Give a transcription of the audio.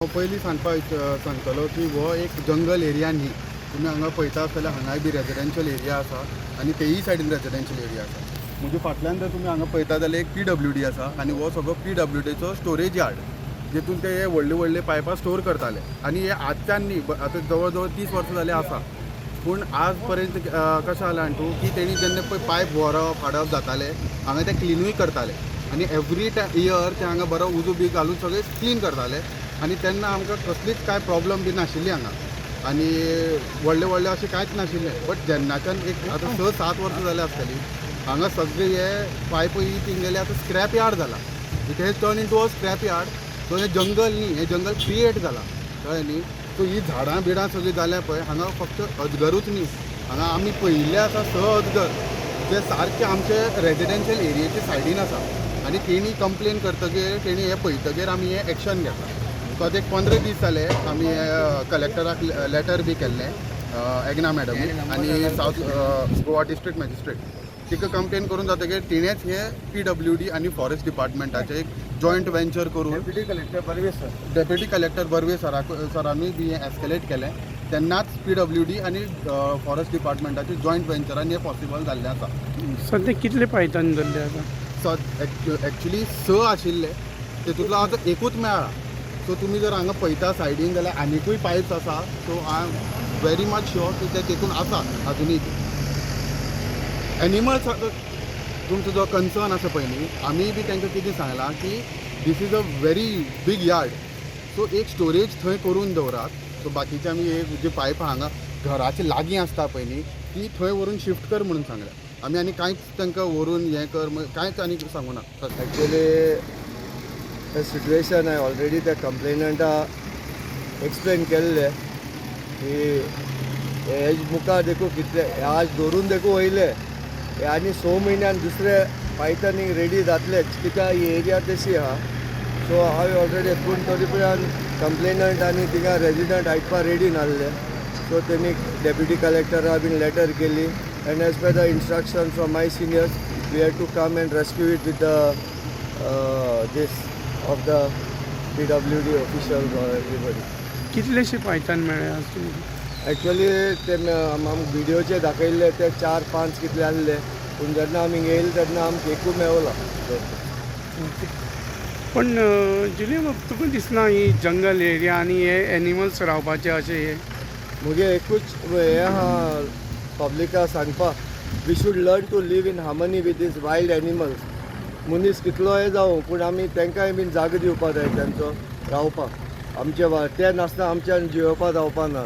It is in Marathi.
पयलीं सांगतलो की हो एक जंगल एरिया न्ही. तुम्ही हांगा पळयता आसतल्यार हांगाय बी रेजिडेंशियल एरिया आसा आनी तेयी सायडीन रेजिडेंशियल एरिया आसा. म्हणजे फाटल्यान जर तुम्ही हांगा पळयता जाल्यार एक PWD आसा आनी हो सगळो PWDचो स्टोरेज यार्ड, जेतून ते व्हडले व्हडले पायपां स्टोर करताले. आनी हे आजच्यान न्ही, आतां जवळ जवळ 30 वर्सां जाली आसा. पूण आज पर्यंत कशें जालां जाणा की तेणी जेन्ना पळय पायप व्हरप हाडप जाताले, हांगा ते क्लिनूय करताले आनी एवरी इयर ते हांगा बरो उजो बी घालून सगळे क्लीन करताले. आनी तेन्ना आमकां कसलीच काय प्रॉब्लम बी नाशिल्ली हांगा आनी व्हडले व्हडले अशें कांयच नाशिल्लें. बट जेन्नाच्यान एक आतां 6-7 वर्सां जालीं आसतलीं हांगा सगळे हे पायप थिंगेले आतां स्क्रॅप यार्ड जाला. It has turn into a scrap yard. So हें जंगल न्ही, हें जंगल क्रिएट जालां, कळ्ळें न्ही. सो ही झाडां बिडां सगळीं जाल्या पळय, हांगा फक्त अजगरूच न्ही, हांगा आमी पळयिल्ले आसा 6 अजगर जे सारके आमचे रेजिडेंशियल एरियेचे सायडीन आसा. आनी तेणी कंप्लेन करतकीर तेणी हे पळयतकीर आमी हे एक्शन घेतला. सो आतां एक 15 दीस जाले आमी कलेक्टराक लेटर बी केल्लें, एग्ना मॅडम आनी सावथ गोवा डिस्ट्रिक्ट मॅजिस्ट्रेट तिका कंप्लेन करून जातकीर तिणेंच हे PWD आनी फॉरेस्ट डिपार्टमेंटाचे एक जॉयंट वेंचर करून डेप्युटी कलेक्टर बर्वे सरांनी बी हें एस्केलेट केलें. तेन्नाच PWD आनी फॉरेस्ट डिपार्टमेंटाचे जॉयंट वेंचरान हें पॉसिबल जाल्लें आसा. सध्या कितले पायथन धरले आतां? एक्चुली 6 आशिल्ले, तेतूंतलो आतां एकूच मेळ्ळा. सो तुमी जर हांगा पळयता सायडीन जाल्यार आनिकूय पायप्स आसा. So I am very much sure की ते तेतून आसा अजुनूय. एनिमल्स तुमचो जो कन्सर्न आसा पळय न्ही, आमी बी तांकां कितें सांगलां की this is a very big yard. So एक स्टोरेज थंय करून दवरात. सो बाकीचे आमी एक जी पायप हांगा घराचे लागीं आसता पळय न्ही, ती थंय व्हरून शिफ्ट कर म्हणून सांगल्या. आमी आनी कांयच तांकां व्हरून हें कर कांयच आनी सांगूं ना. एक्चुअली द सिट्युएशन हांवें ऑलरेडी त्या कंप्लेनंटा एक्सप्लेन केल्लें की हेज मुखार देखून कितले आज दवरून देखून वयले हे आनी 6 म्हयन्यान दुसरे पायथनीक रेडी जातलेच, कित्याक ही एरिया तशी आहा. सो हांवें ऑलरेडी पूण तरी पर्यंत कंप्लेनंट आनी थिंगा रेजिडंट आयकपा रेडी नासले. सो तेणी डेप्युटी कलेक्टराक बीन लेटर केली and as per the instructions from my seniors we had to come and rescue it with the this of the PWD officials or everybody. कितलेशे पायथन मेळ्ळे आज तुमकां? एक्चुअली ते आमकां व्हिडिओचे दाखयल्ले ते 4-5 कितले आसले, पूण जेन्ना आमी येयले तेन्ना आमकां एकूच मेवला. पण जुलिया, तुका दिसना ही जंगल एरिया आनी हे एनिमल्स रावपाचे अशें हे? मुगे एकूच हें आहा पब्लिकाक सांगपा, we should learn to live in harmony with this wild animals. मनीस कितलोय जावं पूण आमी तांकांय बीन जागो दिवपा जाय, तांचो रावपाक. आमचे ते नासतना आमच्यान जियोवपा जावपा ना.